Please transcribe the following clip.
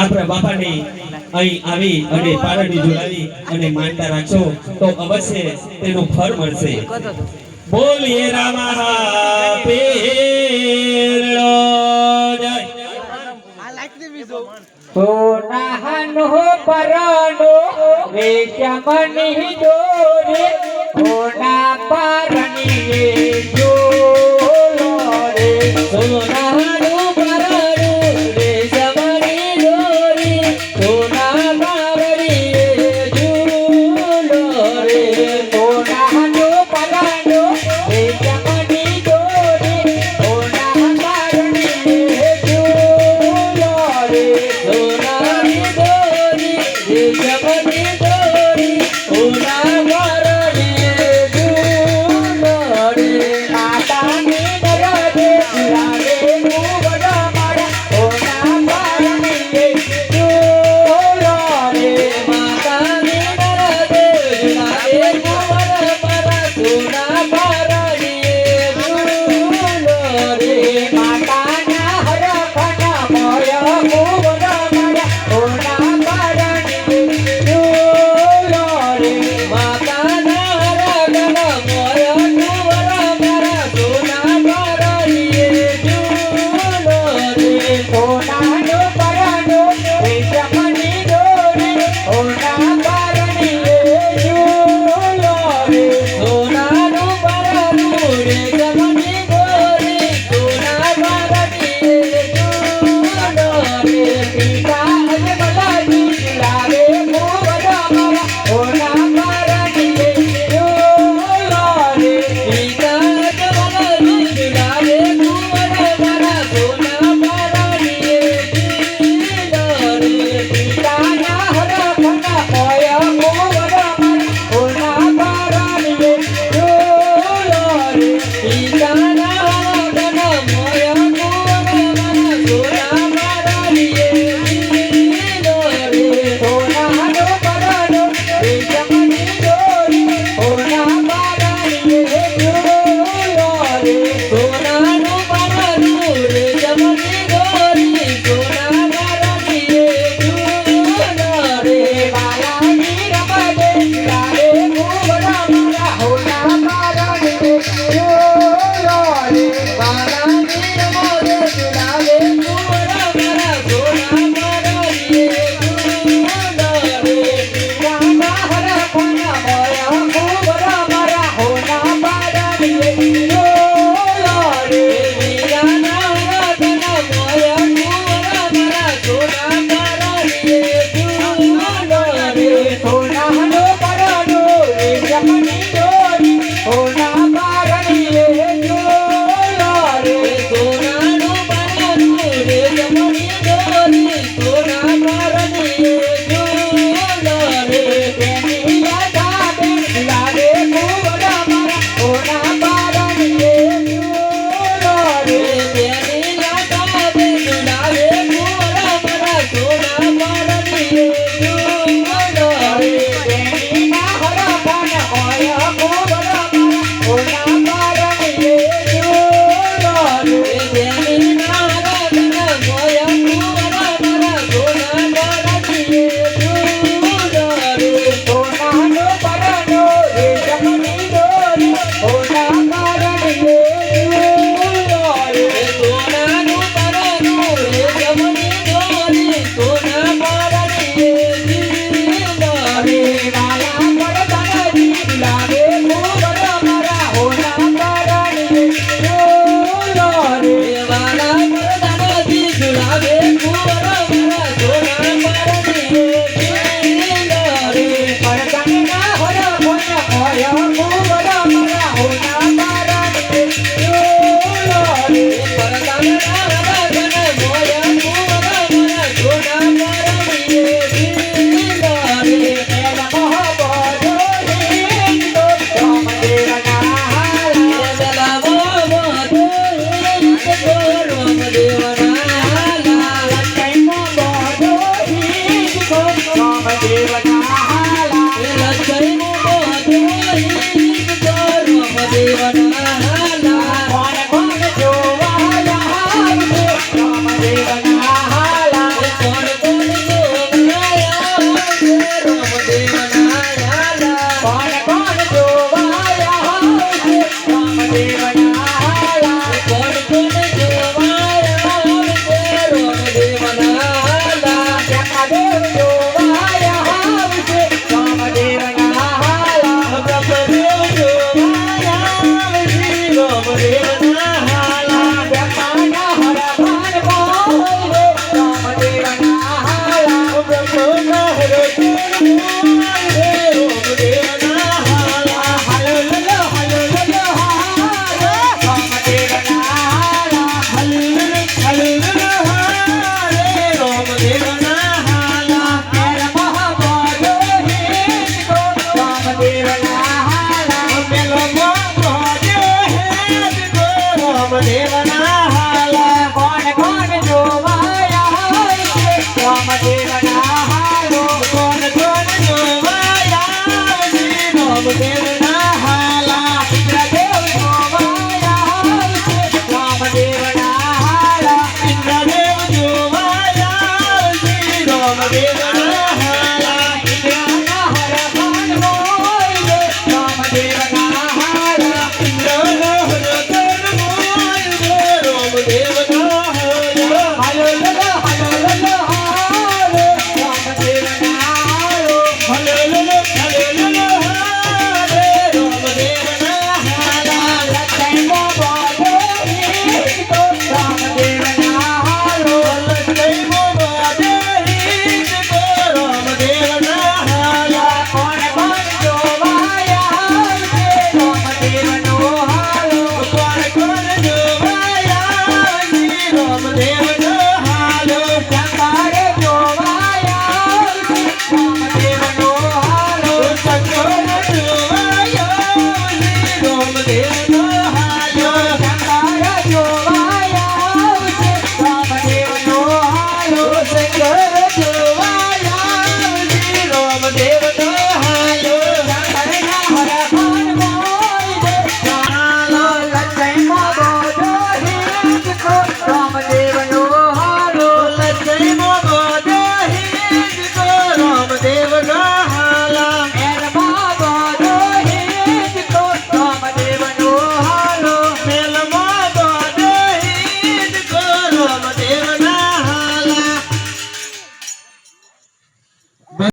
આપણા બાપાને અહીં આવી અને પારડી ઝુલાવી અને માનતા રાખશો તો અવશ્ય તેનું ફળ મળશે. બોલીએ રામા પીરળો જય. સોનાનો પરણો રેશમની દોરે સોના પરણીએ જોલો રે. સોનાનું પરણું રેશમની દોરી સોના પારડીએ ઝૂલો રે. સોનાનો પરણો રેશમની દોરે સોના પરણીએ જોલો રે. સોનાની દોરી રેશમની દોરી સોના પારડીએ ઝૂલો રે. માતાની નરદે લાગે મુવડા મારા સોના પરણીએ જોલો રે. માતાની નરદે ઝુલાવે કુંવર મારા સોના પારડીએ ઝૂલો રે. માતાના હરખના મોય મુવડા મારા સોના પરણીએ જોલો રે. માતાના હરખના મોય કુંવર મારા સોના પારડીએ ઝૂલો રે. સોનાનો પરણો રેશમની દોરે સોના પરણીએ જોલો રે. સોનાનું પરણું રેશમની દોરી સોના પારડીએ ઝૂલો રે. પિતા અને મલાજી લાગે મુવડા મારા સોના પરણીએ જોલો રે. પિતા જમલજી ઝુલાવે કુંવર મારા સોના પારડીએ ઝૂલો રે. પિતાના હરખના મોય મુવડા મારા સોના પરણીએ જોલો રે. પિતાના હરખના મોય કુંવર મારા સોના પારડીએ ઝૂલો રે. સોનાનો પરણો રેશમની દોરી સોના પરણીએ જોલો રે. સોનાનું પરણું રેશમની દોરી સોના પારડીએ ઝૂલો રે. બાલાજી રમદે લાગે મુવડા મારા સોના પરણીએ જોલો રે. બાલાજી રમોદે ઝુલાવે કુંવર મારા સોના પારડીએ ઝૂલો રે. પિતાના હરખના મોય મુવડા મારા સોના પરણીએ જોલો રે. વીરાના હરખના મોય કુંવર મારા સોના પારડીએ ઝૂલો રે. સોનાનો પરણો રેશમની દોરી સોના પરણીએ જોલો રે. સોનાનું પરણું રેશમની દોરી સોના પારડીએ ઝૂલો રે. તેની યાદાબે લાગે મુવડા મારા સોના પરણીએ જોલો રે. તેની લાટાબે ઝુલાવે કુંવર મારા સોના પારડીએ ઝૂલો રે. તેનીના હરખના મોય મુવડા મારા સોના પરણીએ જોલો રે. તેની નાગના મોય કુંવર મારા સોના પારડીએ ઝૂલો રે. સોનાનો પરણો રેશમની દોરી સોના પરણીએ જોલો રે. સોનાનું પરણું રેશમની દોરી સોના પારડીએ ઝૂલો રે. વાલા પડદાજી લાગે મુવડા મારા સોના પરણીએ જોલો રે. વાલા પરદાજી ઝુલાવે કુંવર મારા સોના પારડીએ ઝૂલો રે. પડદાના હરખના મોય મુવડા મારા સોના પરણીએ જોલો રે. પરદાના હરખના મોય કુંવર મારા સોના પારડીએ ઝૂલો રે. એના મોહબોધોની તો રામદેવના હાલા. સલામો મોતો હિત ગોરમ દેવના લંકાઈમાં રામદેવના હાલો કોણ કોણ જોવા આવશે રામદેવના હાલા ઇન્દ્રદેવ જોવાયા આવશે રામદેવના હાલા ઇન્દ્રદેવ જોવા આવશે રામદેવના